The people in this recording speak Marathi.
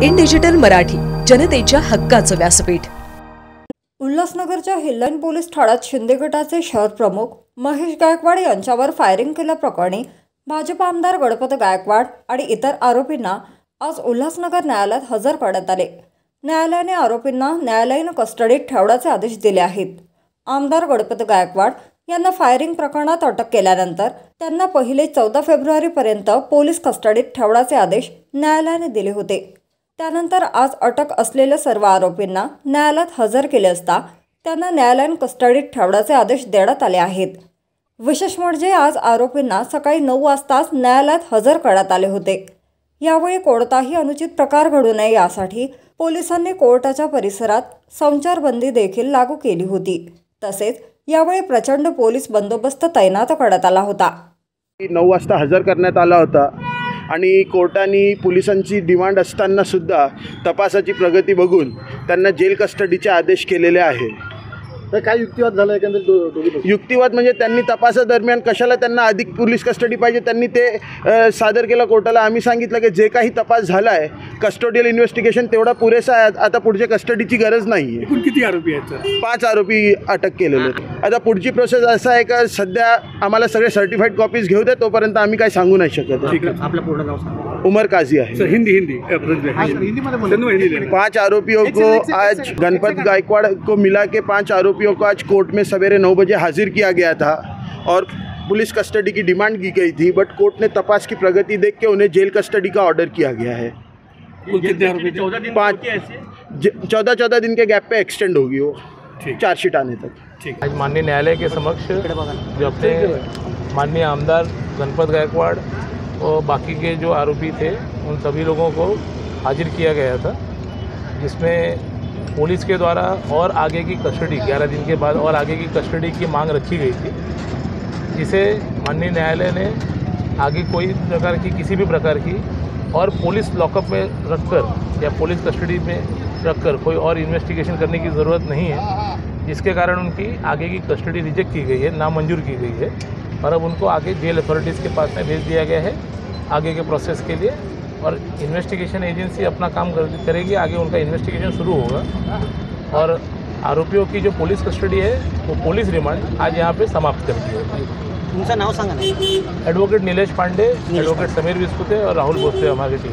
इन डिजिटल मराठी, जनतेच्या हक्काचं व्यासपीठ। उल्हासनगरच्या हिल्लाइन पोलीस ठाण्यात शिंदे गटाचे शहर प्रमुख महेश गायकवाड यांच्यावर फायरिंग केल्याप्रकरणी भाजप आमदार गणपत गायकवाड आणि इतर आरोपींना आज उल्हासनगर न्यायालयात हजर करण्यात आले। न्यायालयाने आरोपींना न्यायालयीन कस्टडीत ठेवण्याचे आदेश दिले आहेत। आमदार गणपत गायकवाड यांना फायरिंग प्रकरणात अटक केल्यानंतर त्यांना पहिले 14 फेब्रुवारीपर्यंत पोलीस कस्टडीत ठेवण्याचे आदेश न्यायालयाने दिले होते। त्यानंतर आज अटक असलेल्या सर्व आरोपींना न्यायालयात हजर केले असता त्यांना न्यायालयीन कस्टडीत ठेवण्याचे आदेश देण्यात आले आहेत। विशेष म्हणजे आज आरोपींना सकाळी 9 वाजताच न्यायालयात हजर करण्यात आले होते। यावेळी कोणताही अनुचित प्रकार घडू नये यासाठी पोलिसांनी कोर्टाच्या परिसरात संचारबंदी देखील लागू केली होती। तसेच यावेळी प्रचंड पोलीस बंदोबस्त तैनात करण्यात आला होता। 9 वाजता हजर करण्यात आला होता आणि कोर्टाने पोलिसांची डिमांड असताना सुद्धा तपासाची प्रगती बघून त्यांना जेल कस्टडीचे आदेश केलेले आहे। तर काय युक्तिवाद झाला एकंदरीत? युक्तिवाद म्हणजे त्यांनी तपासादरम्यान कशाला त्यांना अधिक पोलीस कस्टडी पाहिजे त्यांनी ते सादर केलं कोर्टाला। आम्ही सांगितलं की जे काही तपास झाला आहे कस्टोडियल इन्व्हेस्टिगेशन तेवढा पुरेसा आहे, आता पुढच्या कस्टडीची गरज नाही आहे। किती आरोपी आहेत? 5 आरोपी अटक केलेले आहेत। आता पुढची प्रोसेस असं आहे का सध्या आम्हाला सगळे सर्टिफाइड कॉपीज घेऊ दे, तोपर्यंत आम्ही काही सांगू नाही शकत। आपलं पूर्ण नाव सांगा। उमर काजी है। हिंदी 5 आरोपियों को आज गणपत गायकवाड़ को मिला के 5 आरोपियों को आज कोर्ट में सवेरे 9 बजे हाजिर किया गया था और पुलिस कस्टडी की डिमांड की गई थी, बट कोर्ट ने तपास की प्रगति देख के उन्हें जेल कस्टडी का ऑर्डर किया गया है। 14 दिन के गैप पे एक्सटेंड होगी वो चार्जशीट आने तक। आज माननीय न्यायालय के समक्ष जो अपने माननीय आमदार गणपत गायकवाड़ और बाकी के जो आरोपी थे उन सभी लोगों को हाजिर किया गया था, जिसमें पुलिस के द्वारा और आगे की कस्टडी 11 दिन के बाद और आगे की कस्टडी की मांग रखी गई थी, जिसे माननीय न्यायालय ने आगे कोई प्रकार की किसी भी प्रकार की और पुलिस लॉकअप में रखकर या पुलिस कस्टडी में रखकर कोई और इन्वेस्टिगेशन करने की ज़रूरत नहीं है, जिसके कारण उनकी आगे की कस्टडी रिजेक्ट की गई है, नामंजूर की गई है और अब उनको आगे जेल अथॉरिटीज़ के पास में भेज दिया गया है आगे के प्रोसेस के लिए। और इन्वेस्टिगेशन एजेंसी अपना काम करेगी, आगे उनका इन्वेस्टिगेशन शुरू होगा और आरोपियों की जो पुलिस कस्टडी है वो पुलिस रिमांड आज यहाँ पे समाप्त कर दी है। तुमचं नाव सांगा ना। एडवोकेट नीलेश पांडे, एडवोकेट समीर विस्कुते और राहुल भोसले हमारी टीम।